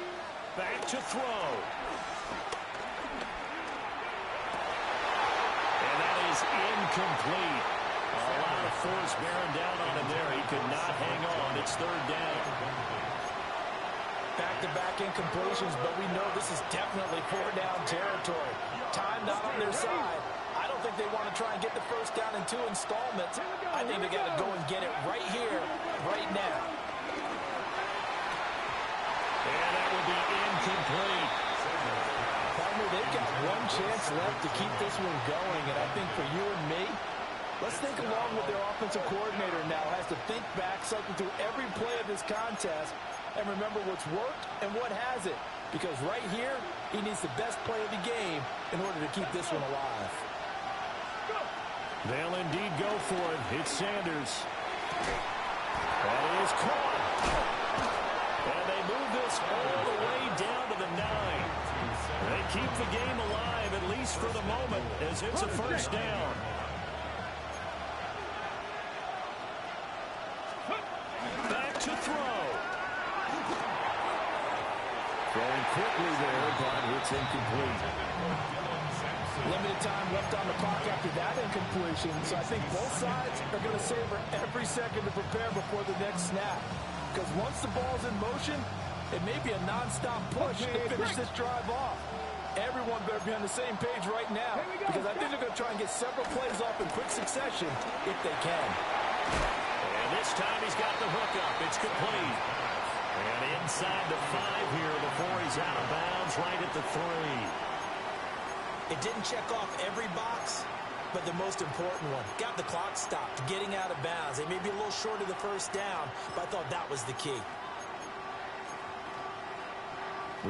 Back to throw. And that is incomplete. A lot of force bearing down on him there. He could not hang on. It's 3rd down. Back-to-back incompletions, but we know this is definitely 4-down territory. Time not on their side. I don't think they want to try and get the first down in 2 installments. I think they got to go and get it right here, right now. And that will be incomplete. Partner, they've got one chance left to keep this one going, and I think for you and me, let's think along with their offensive coordinator now has to think back, cycle through every play of this contest, and remember what's worked and what hasn't. Because right here, he needs the best play of the game in order to keep this one alive. They'll indeed go for it. It's Sanders. That is caught. And they move this all the way down to the 9. They keep the game alive, at least for the moment, as it's a first down. Back to throw. Throwing quickly there, but it's incomplete. Limited time left on the clock after that incompletion, so I think both sides are going to savor every second to prepare before the next snap. Because once the ball's in motion, it may be a non-stop push to finish this drive off. Everyone better be on the same page right now, because I think they're going to try and get several plays off in quick succession if they can. And this time he's got the hook up. It's complete. And inside the 5 here before he's out of bounds right at the 3. It didn't check off every box, but the most important one. Got the clock stopped, getting out of bounds. They may be a little short of the first down, but I thought that was the key.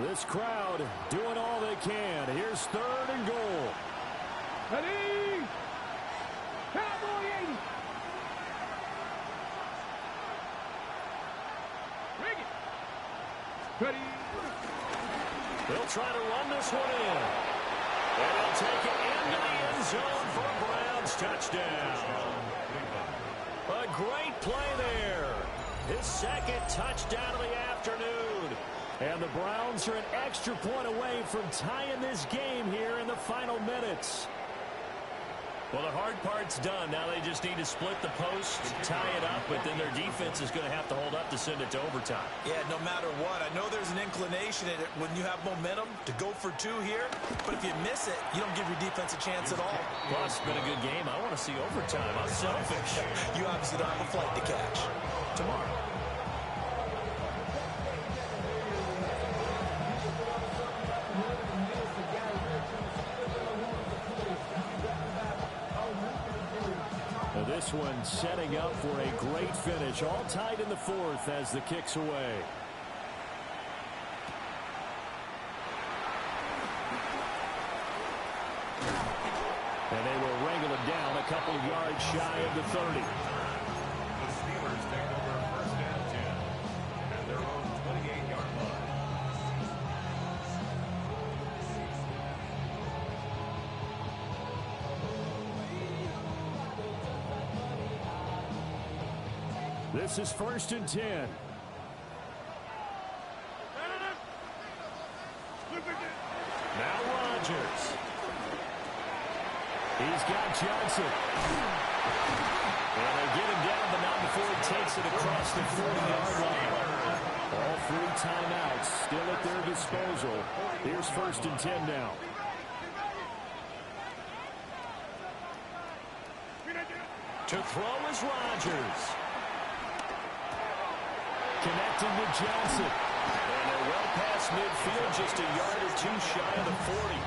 This crowd doing all they can. Here's 3rd and goal. Ready? Cowboy 80. Rig it. Ready? They'll try to run this one in. And they'll take it into the end zone for a Browns touchdown. A great play there. His 2nd touchdown of the afternoon. And the Browns are an extra point away from tying this game here in the final minutes. Well, the hard part's done. Now they just need to split the post, tie it up, but then their defense is going to have to hold up to send it to overtime. Yeah, no matter what. I know there's an inclination in it when you have momentum to go for 2 here, but if you miss it, you don't give your defense a chance at all. Plus, it's been a good game. I want to see overtime. I'm selfish. You obviously don't have a flight to catch. Tomorrow. This one setting up for a great finish. All tied in the 4th as the kick's away. And they will wrangle it down a couple of yards shy of the 30. The Steelers take over 1st and 10 at their own 28-yard line. This is 1st and 10. Now Rodgers. He's got Johnson. And they get him down, but not before he takes it across the 40-yard line. All 3 timeouts still at their disposal. Here's 1st and 10 now. To throw is Rodgers. Connecting with Johnson. And they're well past midfield, just a yard or 2 shy of the 40.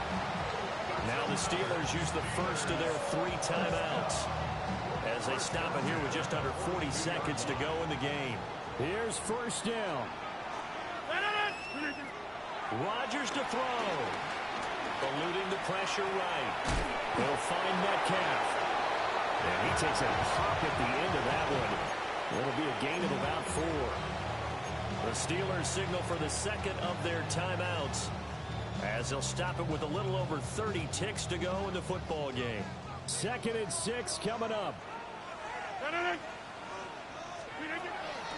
Now the Steelers use the first of their 3 timeouts as they stop it here with just under 40 seconds to go in the game. Here's 1st down. Rodgers to throw. Eluding the pressure right. They'll find Metcalf. And he takes a hop at the end of that one. It'll be a gain of about 4. The Steelers signal for the 2nd of their timeouts as they'll stop it with a little over 30 ticks to go in the football game. 2nd and 6 coming up.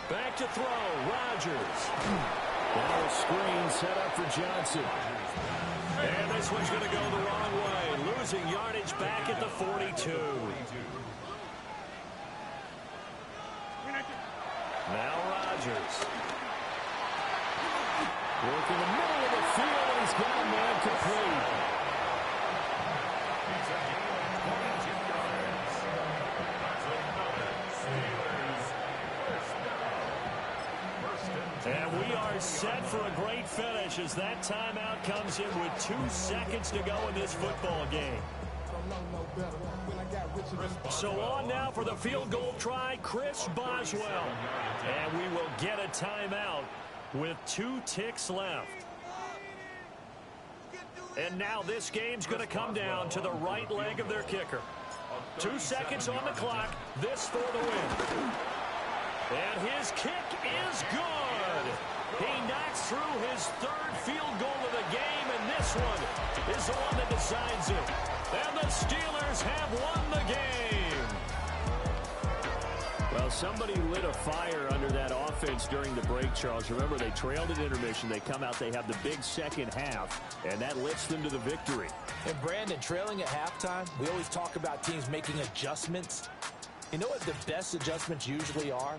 Back to throw, Rodgers. Now a screen set up for Johnson. And this one's going to go the wrong way, losing yardage back at the 42. Now Rodgers. Working the middle of the field, and he's got a man complete. It's a gain of 22 yards. That's another Steelers first down. 1st and And we are set for a great finish as that timeout comes in with 2 seconds to go in this football game. So on now for the field goal try, Chris Boswell. And we will get a timeout with 2 ticks left. And now this game's going to come down to the right leg of their kicker. 2 seconds on the clock. This for the win. And his kick is good. He knocks through his 3rd field goal of the game, and this one is the one that decides it. And the Steelers have won the game. Well, somebody lit a fire under that offense during the break, Charles. Remember, they trailed at intermission. They come out, they have the big second half, and that lifts them to the victory. And, Brandon, trailing at halftime, we always talk about teams making adjustments. You know what the best adjustments usually are?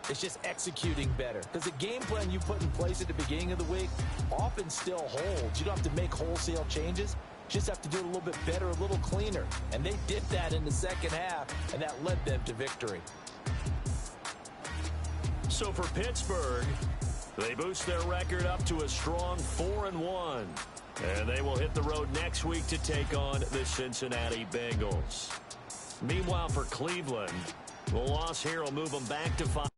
It's just executing better. Because the game plan you put in place at the beginning of the week often still holds. You don't have to make wholesale changes. Just have to do it a little bit better, a little cleaner. And they did that in the second half, and that led them to victory. So for Pittsburgh, they boost their record up to a strong 4-1. And they will hit the road next week to take on the Cincinnati Bengals. Meanwhile, for Cleveland, the loss here will move them back to 5.